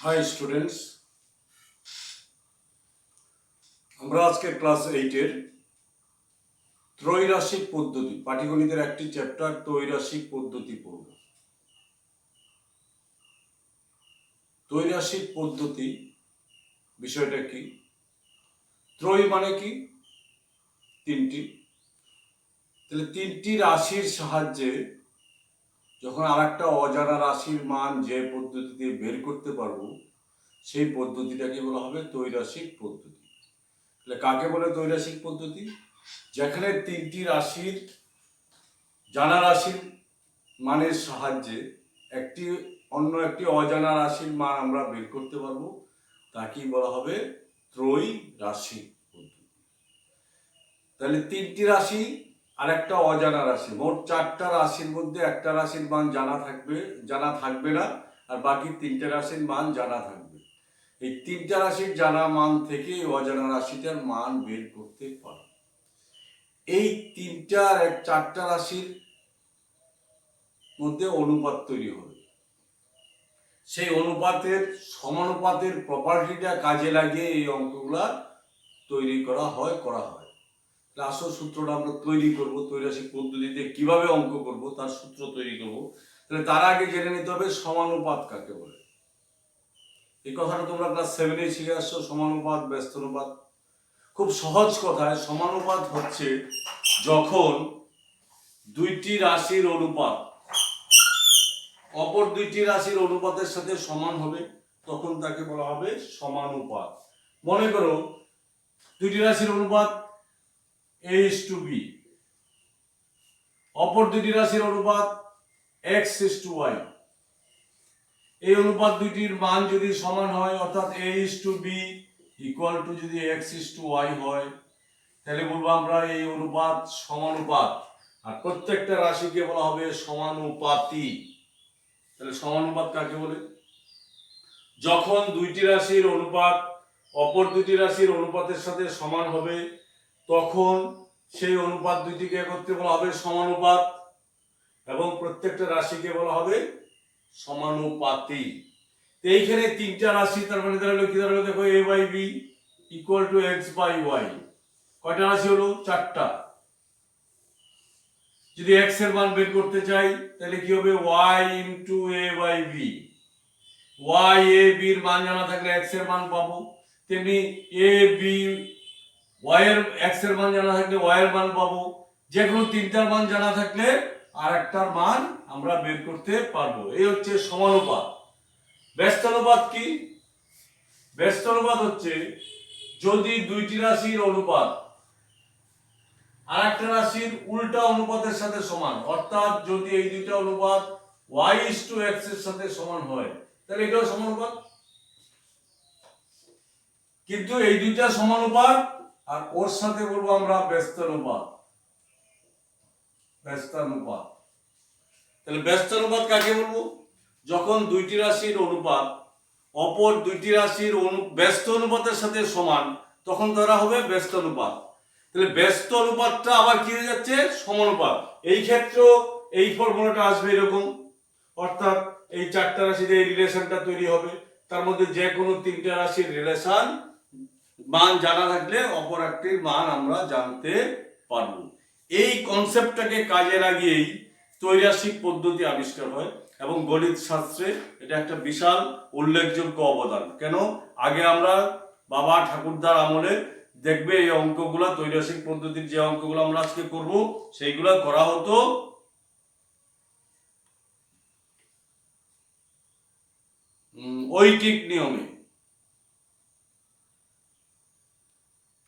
High students, আমরা আজকে class 8-এর ত্রৈরাশিক পদ্ধতি পাটিগণিতের একটি চ্যাপ্টার ত্রৈরাশিক পদ্ধতি পড়ব। ত্রৈরাশিক পদ্ধতি বিষয়টা কি? ত্রয় মানে কি? তিনটি। তাহলে তিনটি রাশির সাহায্যে যখন আর একটা অজানা রাশির মান যে পদ্ধতিতে বের করতে পারবো সেই পদ্ধতিটাকে বলা হবে ত্রৈরাশিক পদ্ধতি। তাহলে কাকে বলে ত্রৈরাশিক পদ্ধতি? যেখানে তিনটি রাশির জানা রাশির মানের সাহায্যে অন্য একটি অজানা রাশির মান আমরা বের করতে পারবো, তাকেই বলা হবে ত্রৈরাশিক পদ্ধতি। তাহলে তিনটি রাশি আর একটা অজানা রাশি, মোট চারটা রাশির মধ্যে একটা রাশির মান জানা থাকবে না, আর বাকি তিনটা রাশির মান জানা থাকবে। এই তিনটা রাশির জানা মান থেকে অজানা রাশিটার মান বের করতে পারবো। এই চারটা রাশির মধ্যে অনুপাত তৈরি হবে। সেই সমানুপাতের প্রপার্টিটা কাজে লাগিয়ে এই অঙ্কগুলা তৈরি করা হয়। আসল সূত্রটা আমরা তৈরি করব, ত্রৈরাশিক পদ্ধতিতে কিভাবে অঙ্ক করব তার সূত্র তৈরি করব। তাহলে তার আগে জেনে নিতে হবে সমানুপাত কাকে বলে। এই কথাটা তোমরা ক্লাস 7-এ শিখে আসছো, সমানুপাত, ব্যস্তানুপাত। খুব সহজ কথায় সমানুপাত হচ্ছে যখন দুইটি রাশির অনুপাত অপর দুইটি রাশির অনুপাতের সাথে সমান হবে, তখন তাকে বলা হবে সমানুপাত। মনে করো দুইটি রাশির অনুপাত a:b, অপর দুইটি রাশির অনুপাত x:y। এই অনুপাত দুইটির মান যদি সমান হয়, অর্থাৎ a:b ইকুয়াল টু যদি x:y হয়, তাহলে বলবো আমরা এই অনুপাত সমানুপাত। আর প্রত্যেকটা রাশিকে বলা হবে সমানুপাতি। তাহলে সমানুপাত কাকে বলে? যখন দুইটি রাশির অনুপাত অপর দুইটি রাশির অনুপাতের সাথে সমান হবে, তখন সেই অনুপাত দুইটিকে একত্রে বলা হবে সমানুপাত, এবং প্রত্যেকটা রাশিকে বলা হবে সমানুপাতি। এইখানে তিনটা রাশি, তার মানে দাঁড়ালো কি? দাঁড়ালো দেখো a/b ইকুয়াল টু x/y। কয়টা রাশি হলো? চারটা। যদি x এর মান বের করতে চাই তাহলে কি হবে? y into a/b। y a b এর মান জানা থাকলে x এর মান পাবো, তেমনি a b y এর x এর মান জানা থাকলে y এর মান পাবো। যে কোনো তিনটার মান জানা থাকলে আর একটার মান আমরা বের করতে পারবো। এই হচ্ছে সমানুপাত। ব্যস্তানুপাত কি? ব্যস্তানুপাত হচ্ছে যদি দুইটি রাশির অনুপাত আর একটা রাশির উল্টা অনুপাতের সাথে সমান, অর্থাৎ যদি এই দুইটা অনুপাত y:x এর সাথে সমান হয়, তাহলে এটাও সমানুপাত। কিন্তু এই দুইটা সমানুপাত আর ওর সাথে বলবো আমরা ব্যস্তানুপাত। তাহলে ব্যস্তানুপাত কাকে বলবো? যখন দুইটি রাশির অনুপাত অপর দুইটি রাশির ব্যস্ত অনুপাতের সাথে সমান, তখন তারা হবে ব্যস্ত অনুপাত। তাহলে ব্যস্ত অনুপাতটা আবার কি হয়ে যাচ্ছে? সমানুপাত। এই ক্ষেত্রেও এই ফর্মুলাটা আসবে এরকম, অর্থাৎ এই চারটা রাশির এই রিলেশনটা তৈরি হবে। তার মধ্যে যে কোনো তিনটা রাশির রিলেশন মান জানা থাকলে অপর একটির মান আমরা জানতে পারবো। এই কনসেপ্টটাকে কাজে লাগিয়েই ত্রৈরাশিক পদ্ধতি আবিষ্কার হয়, এবং গণিত শাস্ত্রে এটা একটা বিশাল উল্লেখযোগ্য অবদান। কেন? আগে আমরা বাবা ঠাকুরদার আমলে দেখবে এই অঙ্কগুলা, ত্রৈরাশিক পদ্ধতির যে অঙ্কগুলো আমরা আজকে করব সেইগুলা করা হতো ঐকিক নিয়মে।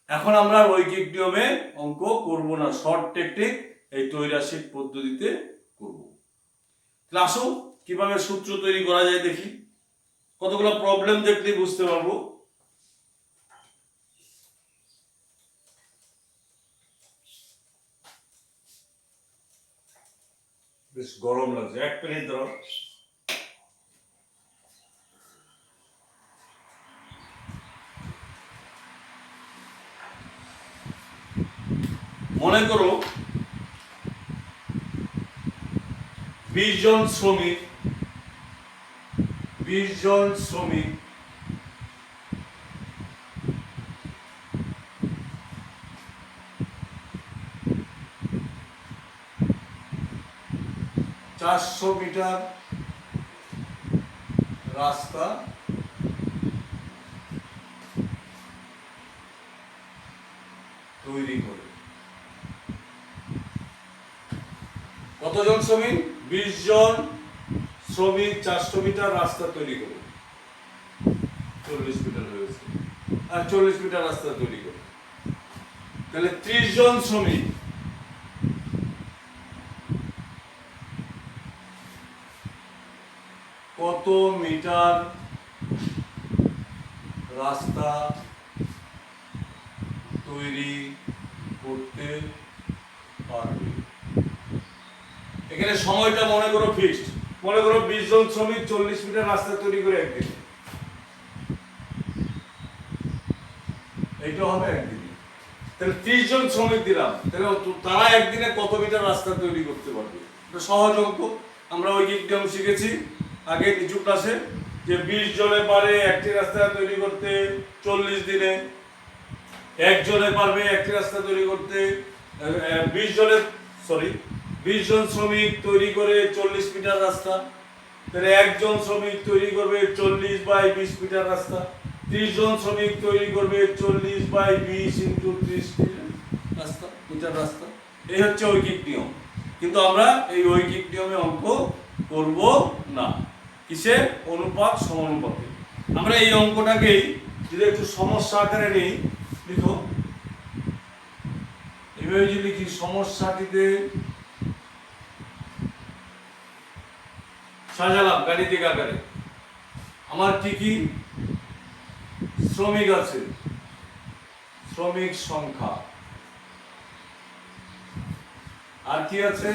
এখন আমরা ঐকিক নিয়মে অঙ্ক করব না, শর্ট টেকনিক এই ত্রৈরাশিক পদ্ধতিতে করব। তাহলে আসো কিভাবে সূত্র তৈরি করা যায় দেখি। কতগুলো প্রবলেম দেখলে বুঝতে পারবো। বেশ গরম লাগছে, এক মিনিট দাঁড়াও। মনে করো 20 জন শ্রমিক 20 জন শ্রমিক চারশো মিটার রাস্তা তৈরি করে। কতজন শ্রমিক? 20 জন শ্রমিক 400 মিটার রাস্তা তৈরি করে, 40 মিটার হয়েছে, আর 40 মিটার রাস্তা তৈরি করে। তাহলে 30 জন শ্রমিক কত মিটার রাস্তা তৈরি করতে পারবে? এখানে সময়টা মনে করো ফিক্সড, মনে করো 20 জন শ্রমিক 40 মিটার রাস্তা তৈরি করে একদিনে, এইটা হবে একদিনে। তাহলে 30 জন শ্রমিক দিলাম, তাহলে তারা একদিনে কত মিটার রাস্তা তৈরি করতে পারবে? এটা সহজ অঙ্ক। আমরা ঐকিক নিয়ম শিখেছি আগে নিচু ক্লাসে, যে 20 জনে পারে একটি রাস্তা তৈরি করতে 40 দিনে, একজনে পারবে একটি রাস্তা তৈরি করতে 20 জন শ্রমিক তৈরি করে 40 মিটার রাস্তা, তাহলে একজন শ্রমিক তৈরি করবে 40/20 মিটার রাস্তা, 30 জন শ্রমিক তৈরি করবে 40/20 × 30 মিটার রাস্তা। এই হচ্ছে ঐকিক নিয়ম। কিন্তু আমরা এই ঐকিক নিয়মে অঙ্ক করব না, কিসে? অনুপাত সমানুপাতে। আমরা এই অঙ্কটাকেই যদি একটু সমস্যা আকারে নিই, লিখো এভাবে যদি লিখি, সমস্যাটিতে সাজালাম গাণিতিক আকারে। আমার কি কি শ্রমিক আছে? শ্রমিক সংখ্যা, আর কি আছে?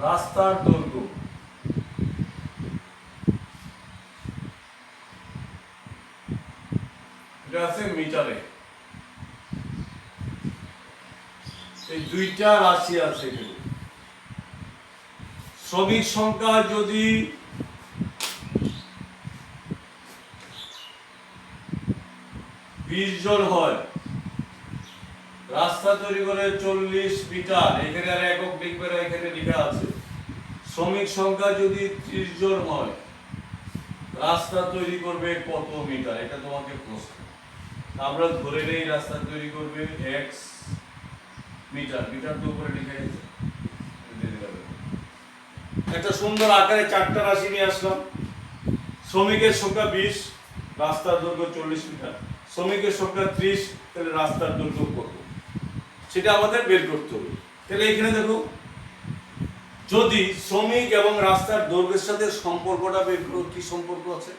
রাস্তার দৈর্ঘ্য, এটা আছে মিটারে। এই দুইটা রাশি আছে এখানে। শ্রমিক সংখ্যা যদি 20 জন হয়, রাস্তা তৈরি করে 40 মিটার, এখানে আর একক লিখবে না, এখানে লেখা আছে। শ্রমিক সংখ্যা যদি 30 জন হয়, রাস্তা তৈরি করবে কত মিটার? এটা তোমাকে প্রশ্ন। আমরা ধরে নেই রাস্তা তৈরি করবে x মিটার, মিটার তো উপরে লিখে আছে। একটা সুন্দর আকারে 4টা রাশি নিয়ে আসলাম। শ্রমিকের সংখ্যা 20, রাস্তার দৈর্ঘ্য 40 মিটার, শ্রমিকের সংখ্যা 30, তাহলে রাস্তার দৈর্ঘ্য কত সেটা আমাদের বের করতে হবে। তাহলে এখানে দেখো, যদি শ্রমিক এবং রাস্তার দৈর্ঘ্যের সাথে সম্পর্কটা বের করো, কি সম্পর্ক আছে?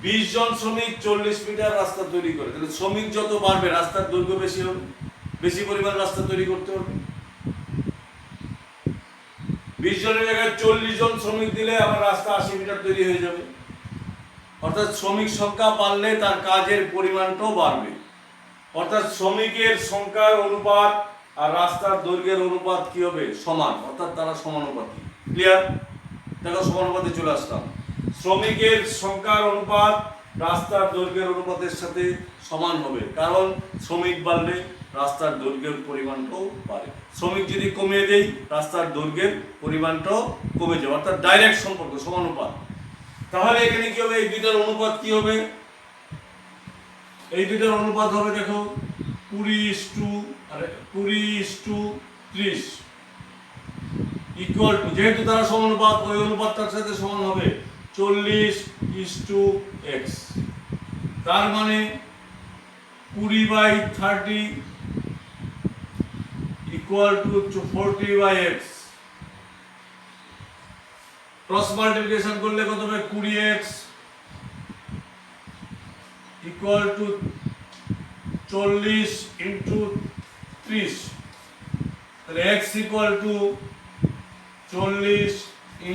20 জন শ্রমিক 40 মিটার রাস্তা তৈরি করে, তাহলে শ্রমিক যত বাড়বে রাস্তার দৈর্ঘ্য বেশি হবে, বেশি পরিমাণ রাস্তা তৈরি করতে হবে। 20 জনের জায়গায় 40 জন শ্রমিক দিলে আমার রাস্তা 80 মিটার তৈরি হয়ে যাবে। অর্থাৎ শ্রমিক সংখ্যা বাড়লে তার কাজের পরিমাণটাও বাড়বে। অর্থাৎ শ্রমিকের সংখ্যার অনুপাত আর রাস্তার দৈর্ঘ্যের অনুপাত কি হবে? সমান, অর্থাৎ তারা সমানুপাতি। ক্লিয়ার? দেখো সমানুপাতে চলে আসলাম। শ্রমিকের সংখ্যার অনুপাত রাস্তার দৈর্ঘ্যের অনুপাতের সাথে সমান হবে, কারণ শ্রমিক বাড়লে রাস্তার দৈর্ঘ্যের পরিমাণটাও বাড়ে। শ্রমিক যদি কমিয়ে দেই, রাস্তার দৈর্ঘ্যের পরিমাণটাও কমে যাবে, অর্থাৎ ডাইরেক্ট সম্পর্ক, সমানুপাত। তাহলে এখানে কি হবে? এই দুইটার অনুপাত কি হবে? এই দুইটার অনুপাত হবে, দেখো 20:30 ইকুয়াল টু, যেহেতু তারা সমানুপাত, ওই অনুপাতটার সাথে সমান হবে 40:x। তার মানে 20/30 equal to 40/x। Cross multiplication করলে কত হবে? 20x ইকুয়াল টু 40 × 30, তাহলে x ইকুয়াল টু 40 ×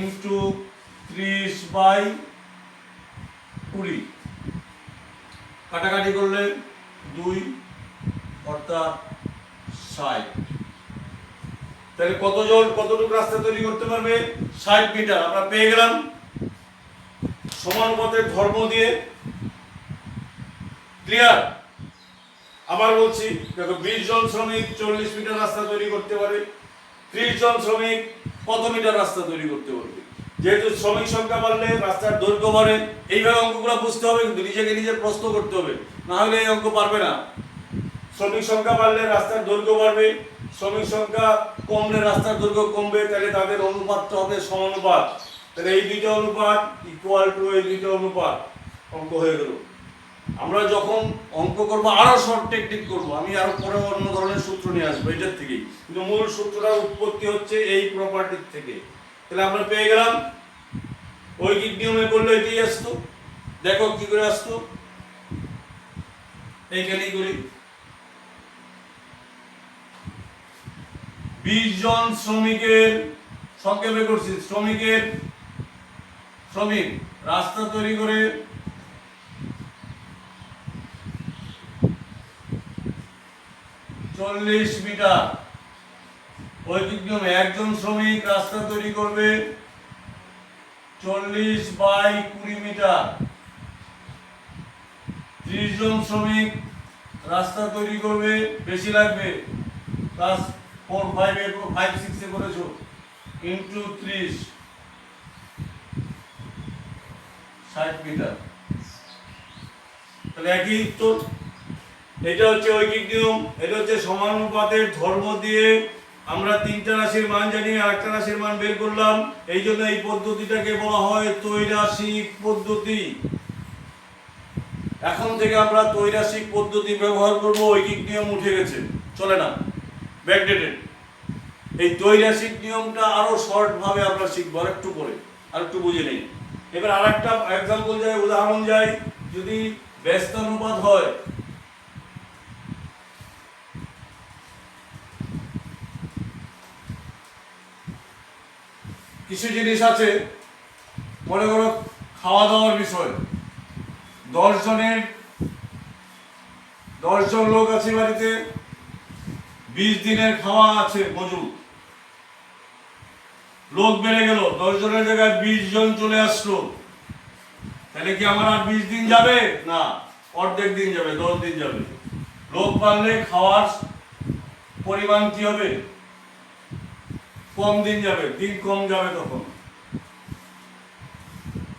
30/20। কাটাকাটি করলে 2, অর্থাৎ 60। তাহলে কতজন কতটুকু রাস্তা তৈরি করতে পারবে? 60 মিটার আমরা পেয়ে গেলাম সমানুপাতের ধর্ম দিয়ে। ক্লিয়ার? আবার বলছি, দেখো 20 জন শ্রমিক 40 মিটার রাস্তা তৈরি করতে পারে। 30 জন শ্রমিক কত মিটার রাস্তা তৈরি করতে পারবে? যেহেতু শ্রমিক সংখ্যা বাড়লে রাস্তার দৈর্ঘ্য বাড়ে। এইভাবে অঙ্কগুলো বুঝতে হবে, কিন্তু নিজেকে নিজের প্রশ্ন করতে হবে, না হলে এই অঙ্ক পারবে না। শ্রমিক সংখ্যা বাড়লে রাস্তার দৈর্ঘ্য বাড়বে, শ্রমিক সংখ্যা কমলে রাস্তার দৈর্ঘ্য কমবে, তাহলে তাদের অনুপাতটা হবে সমানুপাত। তাহলে এই দুইটা অনুপাত ইকুয়াল টু এই দুইটা অনুপাত, অঙ্ক হয়ে গেল। আমরা যখন অঙ্ক করব আরো শর্ট টেকনিক করব, আমি আরো পরে অন্য ধরনের সূত্র নিয়ে আসবো এটার থেকে, কিন্তু মূল সূত্রটার উৎপত্তি হচ্ছে এই প্রপার্টির থেকে। তাহলে আমরা পেয়ে গেলাম ঐকিক নিয়মে করলে এটাই আসতো। দেখো কি করে আসতো, এইখানেই করি। 20 জন শ্রমিকের সংক্ষেপে করছি, শ্রমিক রাস্তা তৈরি করে 40 মিটার। ঐকিক নিয়মে একজন শ্রমিক রাস্তা তৈরি করবে 40/20 মিটার। 30 জন শ্রমিক রাস্তা তৈরি করবে, বেশি লাগবে, ক্লাস 4, 5 এ 5, 6 এ করেছো, ইন্টু 30, 60 মিটার। তাহলে একই উত্তর। এটা হচ্ছে ঐকিক নিয়ম, এটা হচ্ছে সমানুপাতের ধর্ম দিয়ে আমরা তিনটা রাশির মান জানি, আরেকটা রাশির মান বের করলাম। এই জন্য এই পদ্ধতিটাকে বলা হয় ত্রৈরাশিক পদ্ধতি। এখন থেকে আমরা ত্রৈরাশিক পদ্ধতি ব্যবহার করব। ঐকিক নিয়ম উঠে গেছে, চলে না, ব্যাকডেটেড। এই ত্রৈরাশিক নিয়মটা আরো শর্ট ভাবে আমরা শিখবো আরেকটু পরে, আরেকটু বুঝে নেই। এবার আরেকটা এক্সাম্পল যায়, উদাহরণ যায়। যদি ব্যস্তানুপাত হয়, কিছু জিনিস আছে, মনে করো খাওয়া দাওয়ার বিষয়, 10 জন লোক আছে বাড়িতে, 20 দিনের খাওয়া আছে মজুদ। লোক বেড়ে গেল, 10 জনের জায়গায় 20 জন চলে আসলো, তাহলে কি আমার আর 20 দিন যাবে? না, অর্ধেক দিন যাবে, 10 দিন যাবে। লোক বাড়লে খাওয়ার পরিমাণ কি হবে? কম দিন যাবে, দিন কম যাবে। তখন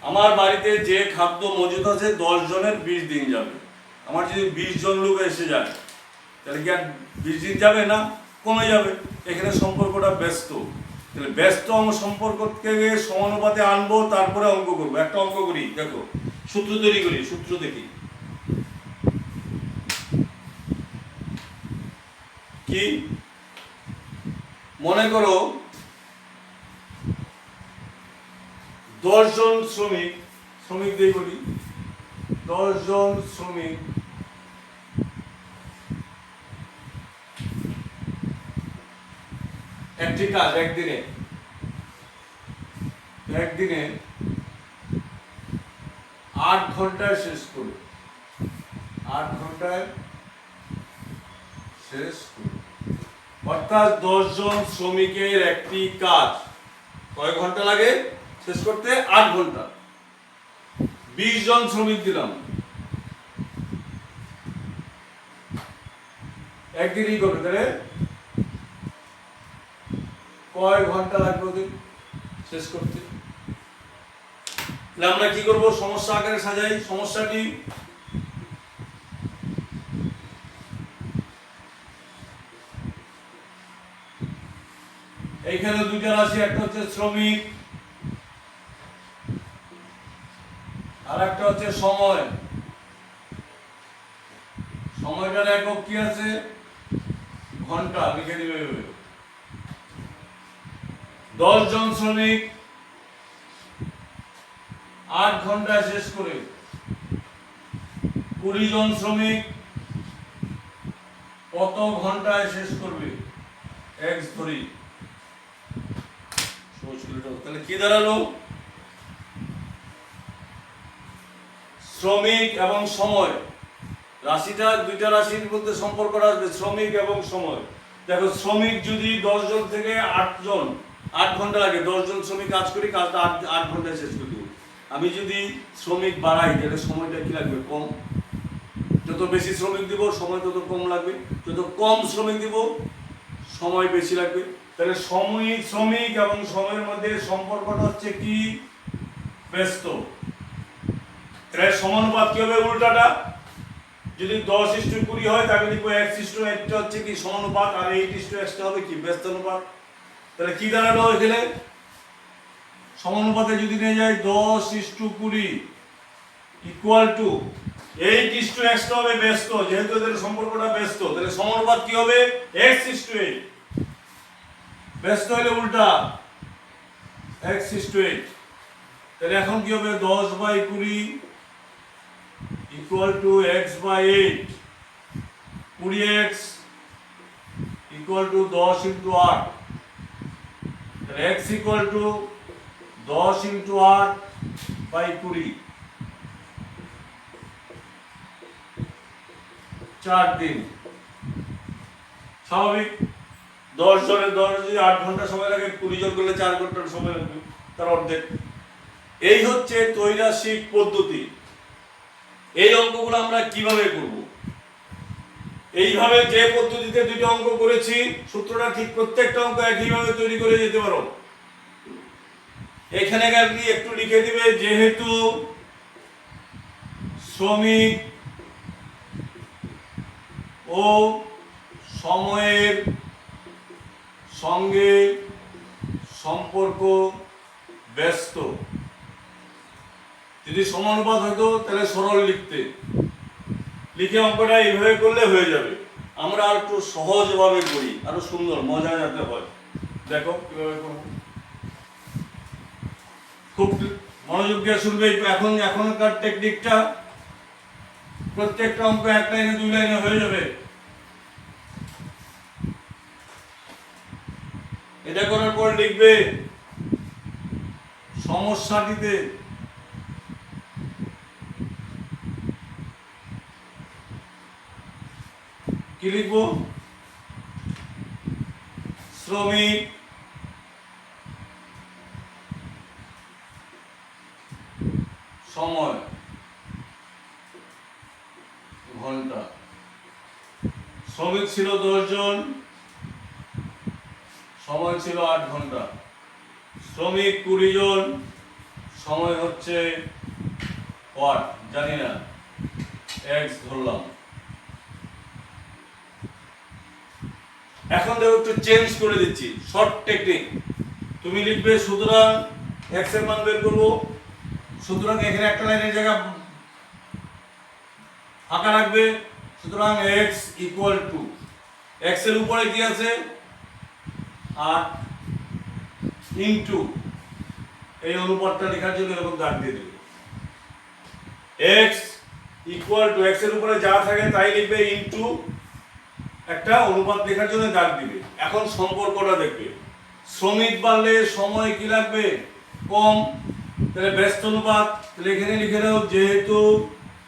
আমার বাড়িতে যে খাদ্য মজুদ আছে 10 জনের 20 দিন যাবে। আমার যদি 20 জন লোক এসে যায়, তাহলে কি আর 20 দিন যাবে? না, কমে যাবে। এখানে সম্পর্কটা ব্যস্ত। তাহলে ব্যস্ত সম্পর্ককে সমানুপাতে আনবো, তারপরে অঙ্ক করবো। একটা অঙ্ক করি, দেখো সূত্র তৈরি করি, সূত্র দেখি কি। মনে করো 10 জন শ্রমিক দিয়ে বলি, 10 জন শ্রমিক একটি কাজ একদিনে 8 ঘন্টায় শেষ করবে, 8 ঘন্টায় শেষ করবে। অর্থাৎ 10 জন শ্রমিকের একটি কাজ কয় ঘন্টা লাগে শেষ করতে? 8 ঘন্টা। 20 জন শ্রমিক দিলাম, একদিনই করবে, তাহলে কয় ঘন্টা লাগবে ওদের শেষ করতে? তাহলে আমরা কি করব? সমস্যা আকারে সাজাই। সমস্যাটি এইখানে দুইটা রাশি, একটা হচ্ছে শ্রমিক আর একটা হচ্ছে সময়। সময়টার একক কি আছে? ঘন্টা, লিখে দিবে। 10 জন শ্রমিক 8 ঘন্টায় শেষ করে, 20 জন শ্রমিক কত ঘন্টায় শেষ করবে? এক্স ধরি, তাহলে কি দাঁড়ালো? শ্রমিক এবং সময় রাশিটা, দুইটা রাশির মধ্যে সম্পর্কটা আসবে, শ্রমিক এবং সময়। দেখো শ্রমিক যদি 10 জন থেকে 8 জন, 8 ঘন্টা লাগে, 10 জন শ্রমিক কাজ করি, কাজটা 8 ঘন্টায় শেষ করে দেবো। আমি যদি শ্রমিক বাড়াই তাহলে সময়টা কি লাগবে? কম। যত বেশি শ্রমিক দিব সময় তত কম লাগবে, যত কম শ্রমিক দিব সময় বেশি লাগবে। তাহলে শ্রমিক এবং সময়ের মধ্যে সম্পর্কটা হচ্ছে কি? ব্যস্ত। তাহলে সমানুপাত কি হবে? উল্টাটা। যদি 10:20 হয় তাহলে লিখবো x:8 হচ্ছে কি? সমানুপাত। আর 8:x হবে কি? ব্যস্তানুপাত। তাহলে কি দাঁড়ালো এখানে? সমানুপাতে যদি নিয়ে যাই 10:20 ইকুয়াল টু 8:x হবে ব্যস্ত, যেহেতু এদের সম্পর্কটা ব্যস্ত। তাহলে সমানুপাত কি হবে? x:8। ব্যস্ত হলে উল্টা x:8। তাহলে এখন কি হবে? 10/20 equal to x/8। 20x equal to 10 × 8। তাহলে x ইকুয়াল টু 10 × 8/20। 4 দিন। স্বাভাবিক। 10 জনের 10 যদি 8 ঘন্টা সময় লাগে, 20 জন করলে 4 ঘন্টার সময় লাগবে, তার অর্ধেক। এই হচ্ছে ত্রৈরাশিক পদ্ধতি। এই অঙ্কগুলো আমরা কিভাবে করব? এইভাবে যে পদ্ধতিতে দুটো অঙ্ক করেছি, সূত্রটা ঠিক প্রত্যেকটা অঙ্ক একইভাবে তৈরি করে যেতে পারো। এখানে একটু লিখে দিবে, যেহেতু শ্রমিক ও সময়ের সঙ্গে সম্পর্ক ব্যস্ত। যদি সমানুপাত হতো তাহলে সরল লিখতে, লিখে অঙ্কটা এইভাবে করলে হয়ে যাবে। আমরা আর একটু সহজভাবে করি, আরো সুন্দর মজা যাতে হয়। দেখো কিভাবে করবো, খুব মনোযোগ দিয়ে শুনবে। এখনকার টেকনিকটা প্রত্যেকটা অঙ্ক 1 লাইনে 2 লাইনে হয়ে যাবে। এটা করার পর লিখবে সমস্যাটিতে কি লিখবো? শ্রমিক সময় ঘন্টা। শ্রমিক ছিল 10 জন, সময় ছিল 8 ঘন্টা। শ্রমিক 20 জন, সময় হচ্ছে ওয়াট জানি না, এক্স ধরলাম। এখন দেখো একটু চেঞ্জ করে দিচ্ছি, শর্ট টেকনিক। তুমি লিখবে সুতরাং এক্স এর মান বের করবো। সুতরাং এখানে একটা লাইনের জায়গা ফাঁকা রাখবে। সুতরাং x ইকুয়াল টু, এক্স এর উপরে কি আছে? 8 ইনটু, এই অনুপাতটা লেখার জন্য এরকম দাগ দিয়ে দেবে। x ইকুয়াল টু, এক্স এর উপরে যা থাকে তাই লিখবে, ইনটু একটা অনুপাত লেখার জন্য দাগ দিবে। এখন সম্পর্কটা দেখবে, শ্রমিক বাড়লে সময় কি লাগবে? কম। তাহলে ব্যস্ত অনুপাত। তাহলে এখানে লিখে দাও, যেহেতু,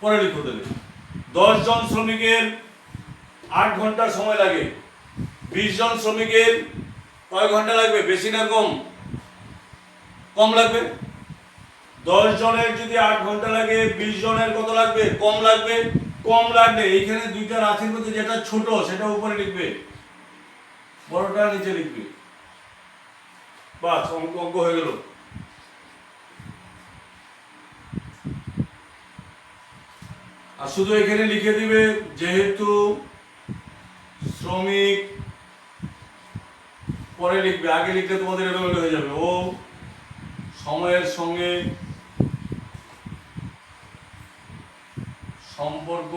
পরে লিখো তাহলে 10 জন শ্রমিকের 8 ঘন্টা সময় লাগে, 20 জন শ্রমিকের কয় ঘন্টা লাগবে? বেশি না কম? কম লাগবে। 10 জনের যদি 8 ঘন্টা লাগে, 20 জনের কত লাগবে? কম লাগবে। কম লাগবে, এইখানে দুইটা রাশির মধ্যে যেটা ছোট সেটা উপরে লিখবে, বড়টা নিচে লিখবে। বাস, অঙ্ক হয়ে গেল। আর শুধু এখানে লিখে দিবে, যেহেতু শ্রমিক, পরে লিখবে, আগে লিখলে তোমাদের এলোমেলো হয়ে যাবে। ও সময়ের সঙ্গে সম্পর্ক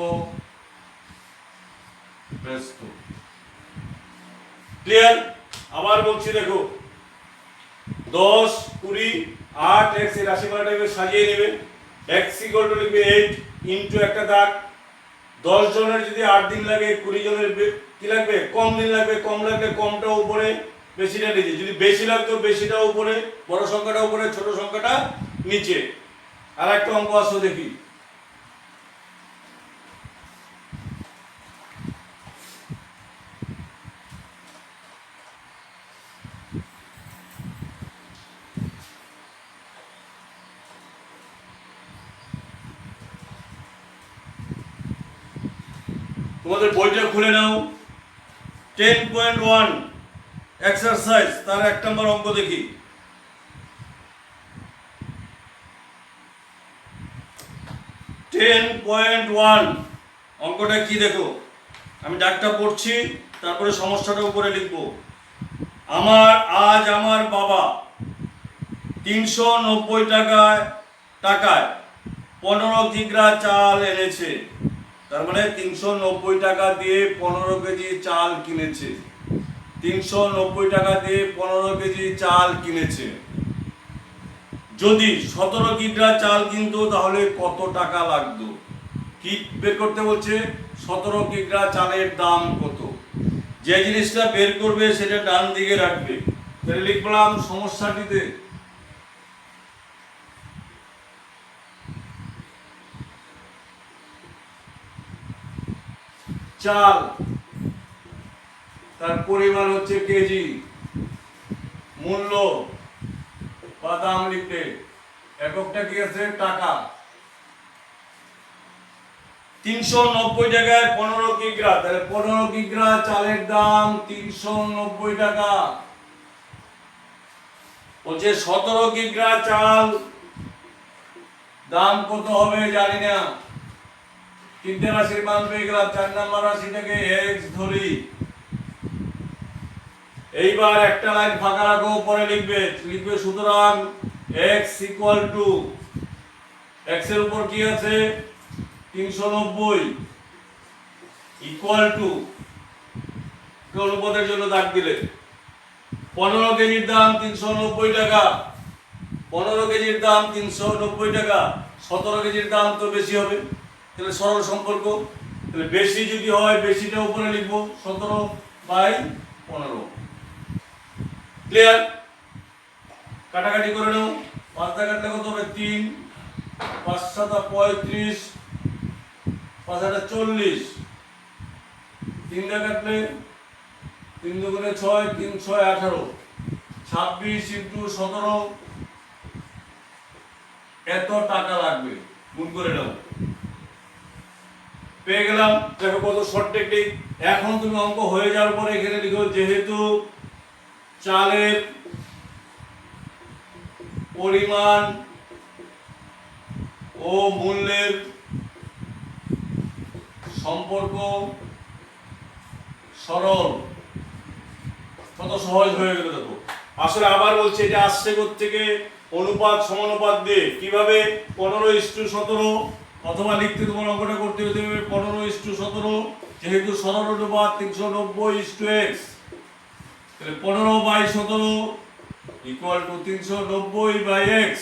ব্যস্ত। ক্লিয়ার? আবার বলছি, দেখো 10, 20, 8, x এর রাশিমালা টাইপের সাজিয়ে নেবে। x ইকুয়াল টু লিখবে 8 ইনটু একটা দাগ। 10 জনের যদি 8 দিন লাগে, 20 জনের কি লাগবে? কম দিন লাগবে। কম লাগলে কমটা উপরে, বেশিটা নিচে। যদি বেশি লাগতো বেশিটা উপরে, বড় সংখ্যাটা উপরে, ছোট সংখ্যাটা নিচে। আর একটা অঙ্ক আসো দেখি। তোমাদের বইটা খুলে নাও। 10.1 এক্সারসাইজ, তার 1 নম্বর অঙ্ক দেখি। 10.1 অঙ্কটা কি দেখো, আমি ডাকটা পড়ছি, তারপরে সমস্যাটা উপরে লিখবো। আমার বাবা 390 টাকায় 15 কিগ্রা চাল এনেছে। তার মানে 390 টাকা দিয়ে 15 কেজি চাল কিনেছে। 390 টাকা দিয়ে 15 কেজি চাল কিনেছে। যদি 17 কিগ্রা চাল কিনতো তাহলে কত টাকা লাগতো? কি বের করতে বলছে? 17 কিগ্রা চালের দাম কত? যে জিনিসটা বের করবে সেটা ডান দিকে রাখবে। তাহলে লিখলাম সমস্যাটিতে চাল, তার পরিমাণ হচ্ছে কেজি, মূল্য বা দাম লিখবে, এককটা কি আছে? টাকা। 390 টাকায় 15 কিগ্রা, তাহলে 15 কিগ্রা চালের দাম 390 টাকা। বলছে 17 কিগ্রা চাল দাম কত হবে জানি না। তিনটে রাশির মান পেয়ে গেলাম, 4 নম্বর রাশিটাকে x ধরি। এইবার একটা লাইন ফাঁকা রাখো, পরে লিখবে সুতরাং x ইকুয়াল টু, x এর উপর কি আছে? 390 ইকুয়াল টু, অনুপাতের জন্য দাগ দিলে 15 কেজির দাম 390 টাকা, 15 কেজির দাম 390 টাকা, 17 কেজির দাম তো বেশি হবে, তাহলে সরল সম্পর্ক। তাহলে বেশি যদি হয় বেশিটা উপরে লিখবো, 17/15। ক্লিয়ার? কাটাকাটি করে নাও। 5 দা কাটলে কত হবে? 3, 5 7 35, 5 8 40, 3 দা কাটলে 3 দুগুণে 6, 3 6 18, 26 ইন্টু 17, এত টাকা লাগবে। গুণ করে নাও, পেয়ে গেলাম। দেখো কত শর্ট টেকনিক। এখন তুমি অঙ্ক হয়ে যাওয়ার পরে এখানে লিখো যেহেতু চালের পরিমাণ ও মূল্যের সম্পর্ক সরল। কত সহজ হয়ে গেল দেখো। আসলে আবার বলছে এটা আসছে থেকে অনুপাত সমানুপাত দিয়ে। কিভাবে? 15:17, অথবা লিখতে তোমার অঙ্কটা করতে হতে হবে 15:17, যেহেতু সরল অনুপাত 390:x, তাহলে 15/17 equal to 390/x,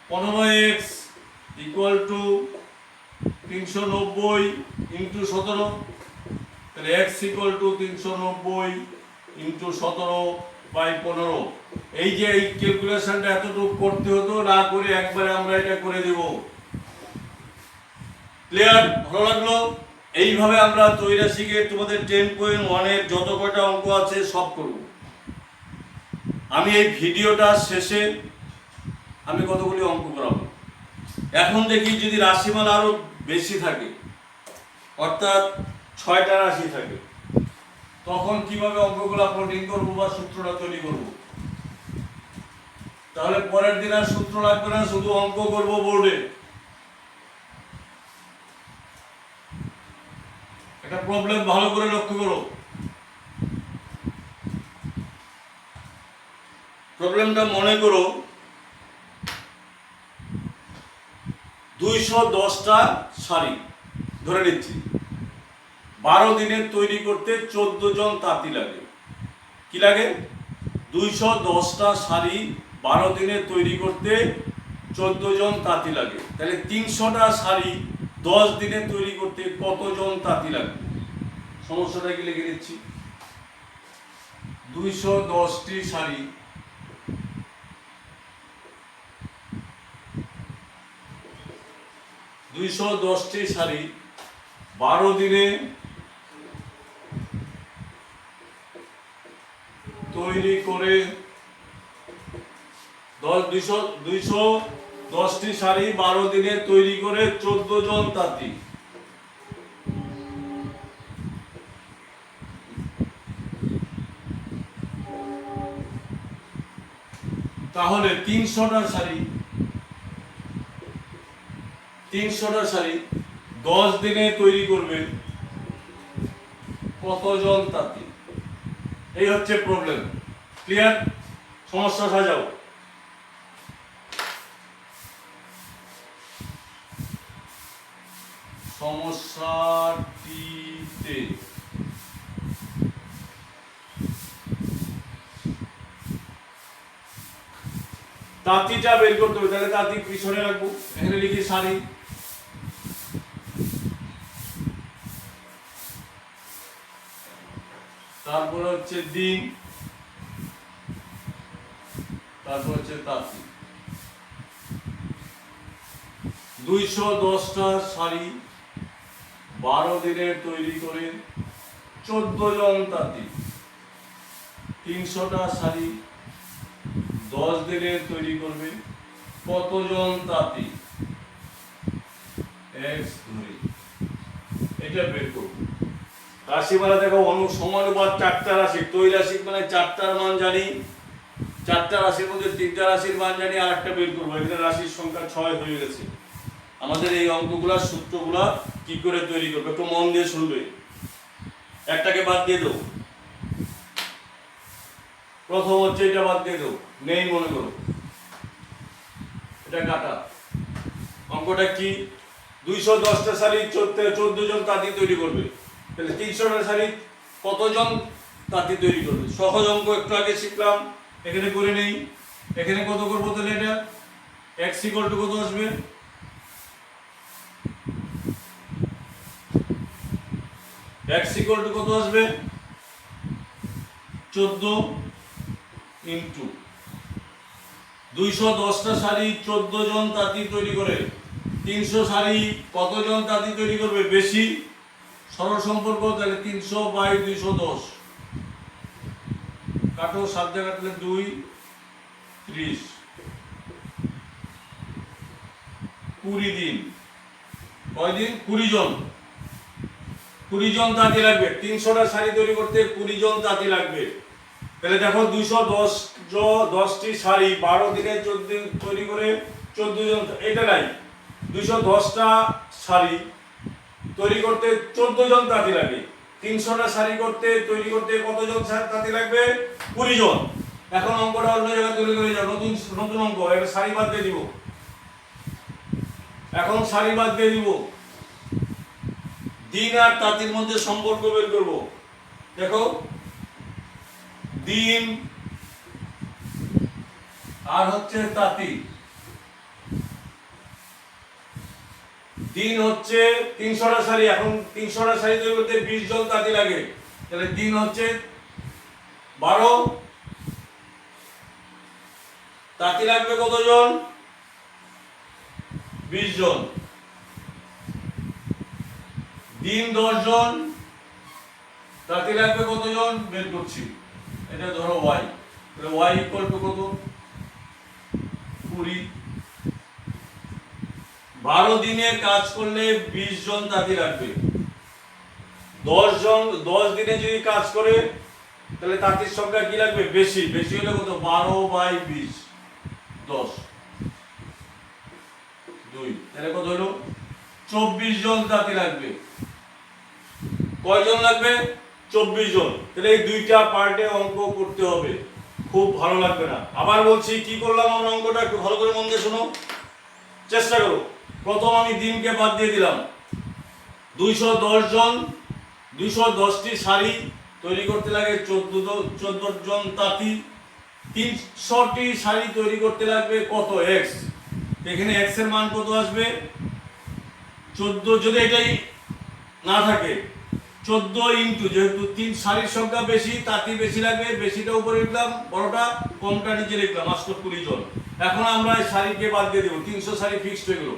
15x equal to 390 into 17, তাহলে x ইকুয়াল টু 390 ইন্টু 17/15। এই যে এই ক্যালকুলেশনটা এতটুকু করতে হতো না, করে একবারে আমরা এটা করে দেব। ক্লিয়ার? ভালো লাগলো? এইভাবে আমরা ত্রৈরাশিকে তোমাদের 10.1 এর যত কয়টা অঙ্ক আছে সব করব। আমি এই ভিডিওটা শেষে আমি কতগুলি অঙ্ক করাবো। এখন দেখি যদি রাশিমালা আরো বেশি থাকে, অর্থাৎ 6টা রাশি থাকে, তখন কিভাবে অঙ্কগুলা প্লটিং করবো বা সূত্রটা তৈরি করব। তাহলে পরের দিন আর সূত্র লাগবে না, শুধু অঙ্ক করব বোর্ডে। একটা প্রবলেম ভালো করে লক্ষ্য করো। প্রবলেমটা মনে করো 210টা শাড়ি ধরে নিচ্ছি, 12 দিনে তৈরি করতে 14 জন তাঁতি লাগে। কি লাগে? 210টা শাড়ি 12 দিনে তৈরি করতে 14 জন তাঁতি লাগে। তাহলে 300টা শাড়ি 10 দিনে তৈরি করতে কতজন তাঁতি লাগবে? সমস্যাটা কি লিখে দিচ্ছি। 210টি শাড়ি 12 দিনে তৈরি করে 210টি শাড়ি 12 দিনে তৈরি করে 14 জন তাঁতি। তাহলে 300টা শাড়ি 10 দিনে তৈরি করবে কতজন তাঁতি? এই হচ্ছে প্রবলেম। ক্লিয়ার? সমস্যা সাজাও। সমস্যাটিতে তাঁতিটা বের করতে হবে। তাহলে তাঁতি পিছনে রাখবো, এখানে লিখি শাড়ি। তারপরে হচ্ছে দিন, তারপর হচ্ছে তাঁতি। 210টা শাড়ি 12 দিনে তৈরি করে 14 জন তাঁতি। 300টা শাড়ি 10 দিনে তৈরি করবে কতজন তাঁতি? এক্স ধরি, এটা বের করব। রাশিমালা দেখো, সমানুপাত 4টা রাশি। ত্রৈরাশিক মানে 4টার মান জানি, 4টা রাশির মধ্যে 3টা রাশির মান জানি, আর একটা বের করবো। এখানে রাশির সংখ্যা 6 হয়ে গেছে। আমাদের এই অঙ্কগুলা সূত্রগুলা কি করে তৈরি করবে একটু মন দিয়ে শুনবে। একটাকে বাদ দিয়ে দাও। প্রথম হচ্ছে এটা বাদ দিয়ে দাও, নেই মনে করো, এটা কাটা। অঙ্কটা কি? 210টা শাড়ি 14 জন তাঁতি তৈরি করবে। তাহলে 300টা শাড়ি কতজন তাঁতি তৈরি করবে? সহজ অঙ্ক, একটু আগে শিখলাম, এখানে করে নেই। এখানে কত করবো তাহলে? এটা x = কত আসবে? x = কত আসবে? 14 ইন্টু 210টা শাড়ি 14 জন তাঁতি তৈরি করে 300 শাড়ি কতজন তাঁতি তৈরি করবে? বেশি। সরল সম্পর্ক, তাহলে 300/210। কাটো, 7 দিয়ে কাটলে 2, 30। 20 দিন। কয়দিন? 20 জন। 20 জন তাঁতি লাগবে। 300টা শাড়ি তৈরি করতে 20 জন তাঁতি লাগবে। তাহলে দেখো, 210টি শাড়ি 12 দিনে তৈরি করে 14 জন, এটা নাই। 210টা শাড়ি তৈরি করতে 14 জন তাঁতি লাগে। 300টা শাড়ি তৈরি করতে কতজন তাঁতি লাগবে? 20 জন। এখন অঙ্কটা অন্য জায়গায় তুলে করে যাও, নতুন অঙ্ক। একটা শাড়ি বাদ দিয়ে দিব। এখন শাড়ি বাদ দিয়ে দিব। দিন আর তাঁতির মধ্যে সম্পর্ক বের করব। দেখো, দিন আর হচ্ছে তাঁতি। দিন হচ্ছে 300টা শাড়ি, এখন 300টা শাড়ি তৈরি করতে 20 জন তাঁতি লাগে। তাহলে দিন হচ্ছে 12, তাঁতি লাগবে কতজন? 20 জন। দিন 10 জন, তাঁতি লাগবে কতজন? বের করছি। এটা ধরো y, তাহলে y = কত? 20। 12 দিনে কাজ করলে 20 জন তাঁতি লাগবে। 10 দিনে যদি কাজ করে তাহলে তাঁতির সংখ্যা কি লাগবে? বেশি। বেশি হলে কত? 12/20, 10, 2। তাহলে কত হলো? 24 জন তাঁতি লাগবে। কয়জন লাগবে? 24 জন। তাহলে এই দুইটা পার্টে অঙ্ক করতে হবে, খুব ভালো লাগবে না। আবার বলছি, কি করলাম আমরা অঙ্কটা একটু ভালো করে মন দিয়ে শোনো, চেষ্টা করো। প্রথম আমি দিনকে বাদ দিয়ে দিলাম। 210 জন, 210টি শাড়ি তৈরি করতে লাগে 14 জন তাঁতি। 300টি শাড়ি তৈরি করতে লাগবে কত? x। এখানে x এর মান কত আসবে? 14। যদি এটাই না থাকে, 14 ইন্টু, যেহেতু 3 শাড়ির সংখ্যা বেশি, তাঁতি বেশি লাগবে, বেশিটা উপরে লিখলাম, বড়টা কমটা নিচে লিখলাম, আসলো 20 জন। এখন আমরা এই শাড়িকে বাদ দিয়ে দেবো। 300 শাড়ি ফিক্সড হয়ে গেল।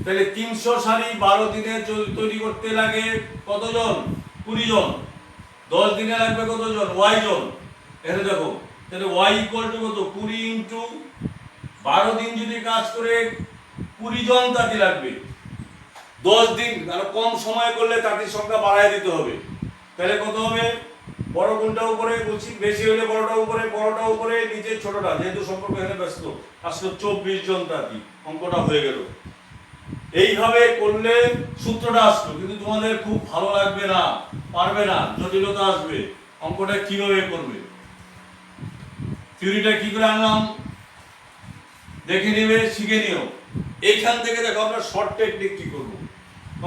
তাহলে 300 শাড়ি 12 দিনে তৈরি করতে লাগে কতজন? 20 জন। 10 দিনে লাগবে কতজন? y জন। এখানে দেখো, তাহলে y = কত? 20 ইন্টু 12 দিন যদি কাজ করে 20 জন তাঁতি লাগবে। 10 দিন, আর কম সময় করলে তাঁতির সংখ্যা বাড়ায় দিতে হবে। তাহলে কত হবে? বড় কোনটা উপরে বলছি, বেশি হলে বড়টা উপরে নিচে ছোটটা, যেহেতু সম্পর্ক এখানে ব্যস্ত আসলো 24 জন তাঁতি, অঙ্কটা হয়ে গেল। এইভাবে করলে সূত্রটা আসলো, কিন্তু তোমাদের খুব ভালো লাগবে না, পারবে না, জটিলতা আসবে। অঙ্কটা কিভাবে করবে, থিওরিটা কি করে আনলাম দেখে নিবে, শিখে নিও। এইখান থেকে দেখো আমরা শর্ট টেকনিক কি করবো।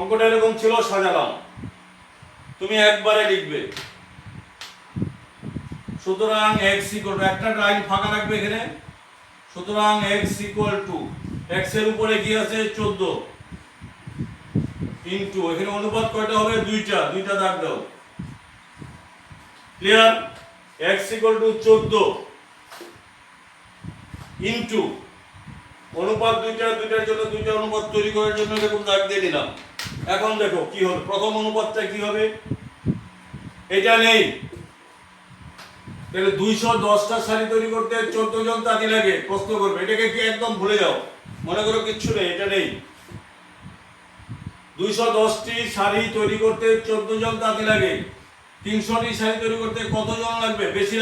অঙ্কটা এরকম ছিল, সাজালাম, তুমি একবারে লিখবে। সুতরাং x ইকুয়াল টু, একটা লাইন ফাঁকা রাখবে এখানে। সুতরাং x ইকুয়াল টু, x এর উপরে কি আছে 14 ইনটু, এখানে অনুপাত কয়টা হবে, দুইটা দাগ দাও। Clear? x equal to 14 into অনুপাত দুইটার জন্য দুইটা অনুপাত তৈরি করার জন্য এরকম দাগ দিয়ে দিলাম। এখন দেখো কি হবে, প্রথম অনুপাতটা কি হবে, এটা নেই, তাহলে 210টা শাড়ি তৈরি করতে 14 জন তাঁতি লাগে, প্রশ্ন করবে, এটাকে কি একদম ভুলে যাও, মনে করো কিচ্ছু নেই, এটা নেই। 210টি শাড়ি তৈরি করতে 14 জন তাঁতি লাগে। 300টি শাড়ি তৈরি করতে কতজন লাগবে, বেশি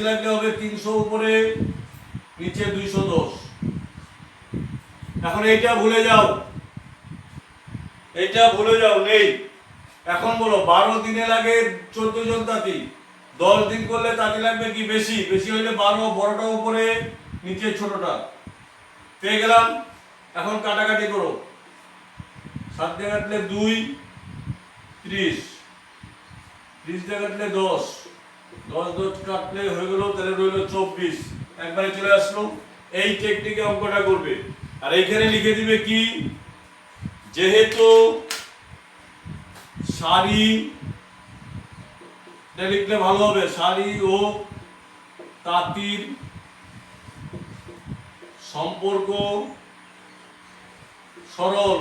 লাগলে হবে 300 উপরে নিচে 210। এখন এইটা ভুলে যাও, নেই। এখন বলো 12 দিনে লাগে 14 জন তাঁতি, 10 দিন করলে তাঁতি লাগবে কি বেশি হইলে 12, বড়টা উপরে নিচে ছোটটা, পেয়ে গেলাম। এখন কাটাকাটি করো, 7 দিয়ে কাটলে 2, 30, 30 দিয়ে কাটলে 10, 10 কাটলে হয়ে গেল, তাহলে রইল 24, একবারে চলে আসলো। এই টেকনিকে অঙ্কটা করবে। আর এইখানে লিখে দিবে কি, যেহেতু শাড়ি, এটা লিখলে ভালো হবে, শাড়ি ও তাঁতির সম্পর্ক সরল,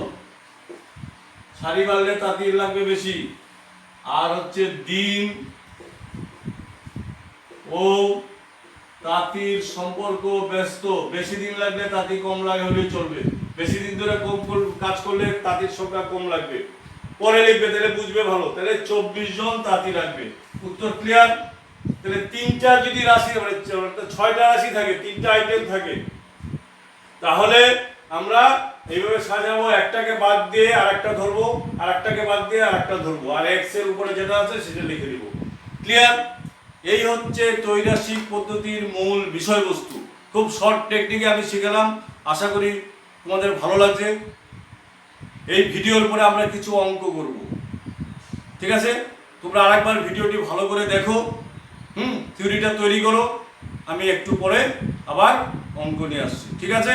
শাড়ি বাড়লে তাঁতির লাগবে বেশি, আর হচ্ছে দিন ও তাঁতির সম্পর্ক ব্যস্ত, বেশি দিন লাগলে তাঁতি কম লাগে হলেই চলবে, বেশি দিন ধরে কাজ করলে তাঁতির সংখ্যা কম লাগবে। পরে লিখবে, তাহলে বুঝবে ভালো, তাহলে 24 জন তাঁতি লাগবে। উত্তর ক্লিয়ার? তাহলে 3টা যদি রাশি, মানে 6টা রাশি থাকে, 3টা আইটেম থাকে, তাহলে আমরা এইভাবে সাজাবো, একটাকে বাদ দিয়ে আরেকটা ধরবো, আরেকটাকে বাদ দিয়ে আরেকটা ধরবো, আর x এর উপরে যেটা আছে সেটা লিখে দিব। ক্লিয়ার? এই হচ্ছে ত্রৈরাশিক পদ্ধতির মূল বিষয়বস্তু। খুব শর্ট টেকনিকে আমি শিখালাম, আশা করি তোমাদের ভালো লাগছে। এই ভিডিওর পরে আমরা কিছু অঙ্ক করব, ঠিক আছে? তোমরা আরেকবার ভিডিওটি ভালো করে দেখো, থিওরিটা তৈরি করো, আমি একটু পরে আবার অঙ্ক নিয়ে আসছি, ঠিক আছে?